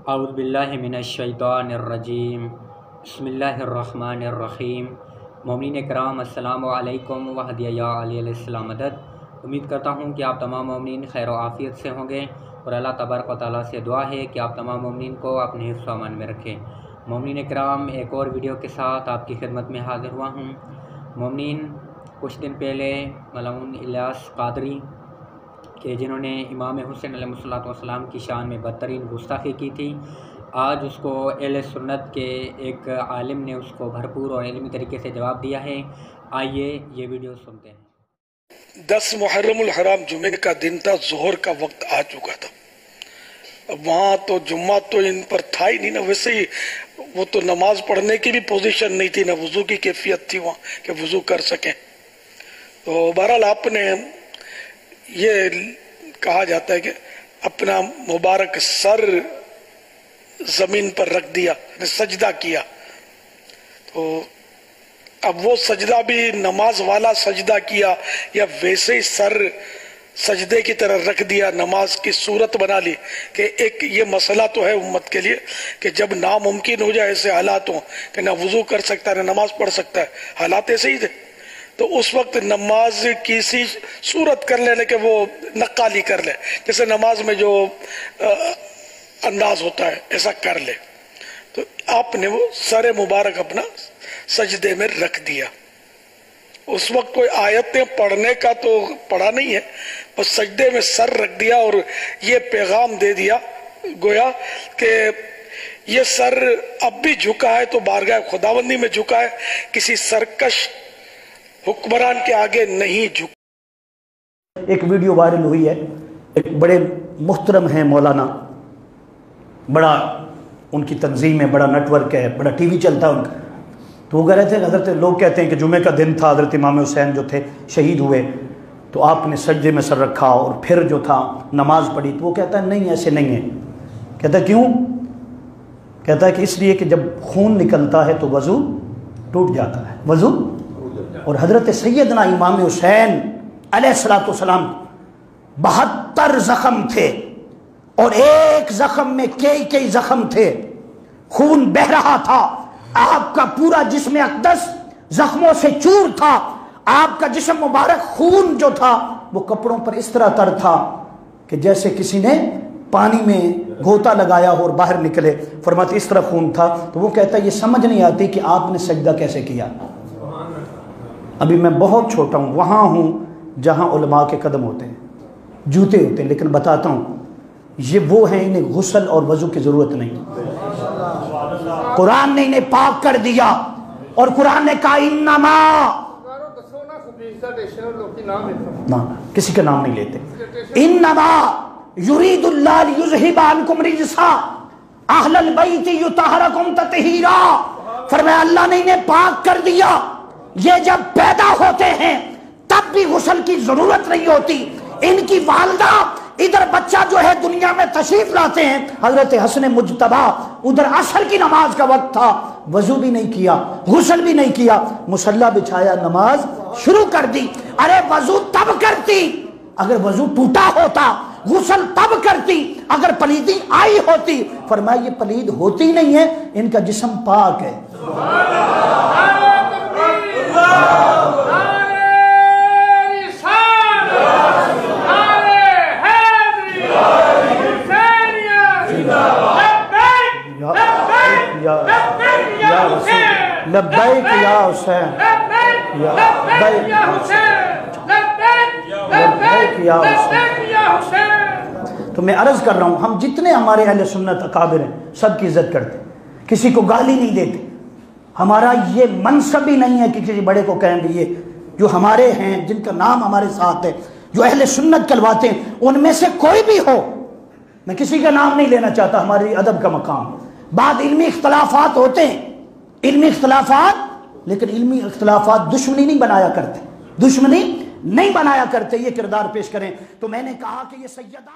اعوذ باللہ من الشیطان الرجیم بسم اللہ الرحمن الرحیم مومنین کرام السلام علیکم و ھدیہ علیہ السلام مدد۔ امید کرتا ہوں کہ آپ تمام مومنین خیر و عافیت سے ہوں گے اور اللہ تبارک و تعالیٰ سے دعا ہے کہ آپ تمام مومنین کو اپنے حفظ و امان میں رکھیں۔ مومنین کرام، ایک اور ویڈیو کے ساتھ آپ کی خدمت میں حاضر ہوا ہوں۔ مومنین، کچھ دن پہلے ملعون الیاس قادری کہ جنہوں نے امام حسین علیہ السلام کی شان میں بدترین گستاخی کی تھی، آج اس کو اہلسنت کے ایک عالم نے اس کو بھرپور اور علمی طریقے سے جواب دیا ہے۔ آئیے یہ ویڈیو سنتے ہیں۔ 10 محرم الحرام جمعے کا دن تھا، ظہر کا وقت آ چکا تھا۔ اب وہاں تو جمعہ تو ان پر تھا ہی نہیں نا، ویسے ہی وہ تو نماز پڑھنے کی بھی پوزیشن نہیں تھی، نہ وضو کی کیفیت تھی وہاں کہ وضو کر سکیں۔ تو بہرحال آپ نے یہ کہا جاتا ہے کہ اپنا مبارک سر زمین پر رکھ دیا، سجدہ کیا۔ تو اب وہ سجدہ بھی نماز والا سجدہ کیا یا ویسے ہی سر سجدے کی طرح رکھ دیا، نماز کی صورت بنا لی کہ ایک یہ مسئلہ تو ہے امت کے لیے کہ جب ناممکن ہو جائے ایسے حالات ہوں کہ نہ وضو کر سکتا ہے نہ نماز پڑھ سکتا ہے، حالات ایسے ہی تھے، تو اس وقت نماز کی سی صورت کر لے کہ وہ نقالی کر لے، جیسے نماز میں جو انداز ہوتا ہے ایسا کر لے۔ تو آپ نے وہ سر مبارک اپنا سجدے میں رکھ دیا۔ اس وقت کوئی آیتیں پڑھنے کا تو پڑھا نہیں ہے، بس سجدے میں سر رکھ دیا اور یہ پیغام دے دیا گویا کہ یہ سر اب بھی جھکا ہے تو بارگاہ خداوندی میں جھکا ہے، کسی سرکش حکمران کے آگے نہیں جھکا۔ ایک ویڈیو وائرل ہوئی ہے، ایک بڑے محترم ہیں مولانا، بڑا ان کی تنظیم ہے، بڑا نیٹ ورک ہے، بڑا ٹی وی چلتا ہے ان کا۔ تو وہ کہہ رہے تھے حضرت، لوگ کہتے ہیں کہ جمعے کا دن تھا، حضرت امام حسین جو تھے شہید ہوئے، تو آپ نے سجدے میں سر رکھا اور پھر جو تھا نماز پڑھی۔ تو وہ کہتا ہے نہیں، ایسے نہیں ہے۔ کہتا ہے کیوں؟ کہتا ہے کہ اس لیے کہ جب خون نکلتا ہے تو وضو ٹوٹ جاتا ہے، وضو۔ اور حضرت سیدنا امام حسین علیہ السلام 72 زخم تھے اور ایک زخم میں کئی زخم تھے، خون بہ رہا تھا، آپ کا پورا جسم اقدس زخموں سے چور تھا، آپ کا جسم مبارک خون جو تھا وہ کپڑوں پر اس طرح تر تھا کہ جیسے کسی نے پانی میں گھوتا لگایا ہو اور باہر نکلے، فرماتے اس طرح خون تھا۔ تو وہ کہتا ہے یہ سمجھ نہیں آتی کہ آپ نے سجدہ کیسے کیا۔ ابھی میں بہت چھوٹا ہوں، وہاں ہوں جہاں علماء کے قدم ہوتے ہیں، جوتے ہوتے ہیں، لیکن بتاتا ہوں یہ وہ ہیں انہیں غسل اور وضو کی ضرورت نہیں۔ قرآن نے انہیں پاک کر دیا اور قرآن نے کہا انما، نہ کسی کا نام نہیں لیتے، انما یرید اللہ لیذھب عنکم رجس اہل البیت یطہرکم تطہیرا۔ فرمایا اللہ نے انہیں پاک کر دیا، یہ جب پیدا ہوتے ہیں تب بھی غسل کی ضرورت نہیں ہوتی۔ ان کی والدہ ادھر بچہ جو ہے دنیا میں تشریف لاتے ہیں، حضرت حسن مجتبی ادھر عصر کی نماز کا وقت تھا، وضو بھی نہیں کیا، غسل بھی نہیں کیا، مصلی بچھایا، نماز شروع کر دی۔ ارے وضو تب کرتی اگر وضو ٹوٹا ہوتا، غسل تب کرتی اگر پلیدی آئی ہوتی۔ فرمایا یہ پلید ہوتی نہیں ہے، ان کا جسم پاک ہے۔ لبیک یا حسین، لبیک یا حسین۔ تو میں عرض کر رہا ہوں، ہم جتنے ہمارے اہل سنت اکابر ہیں سب کی عزت کرتے، کسی کو گالی نہیں دیتے۔ ہمارا یہ منصب ہی نہیں ہے کہ کسی بڑے کو کہیں بھی، یہ جو ہمارے ہیں جن کا نام ہمارے ساتھ ہے، جو اہل سنت کہلواتے ہیں، ان میں سے کوئی بھی ہو، میں کسی کا نام نہیں لینا چاہتا، ہماری ادب کا مقام۔ بعد علمی اختلافات ہوتے ہیں، علمی اختلافات، لیکن علمی اختلافات دشمنی نہیں بنایا کرتے، دشمنی نہیں بنایا کرتے، یہ کردار پیش کریں۔ تو میں نے کہا کہ یہ سیدہ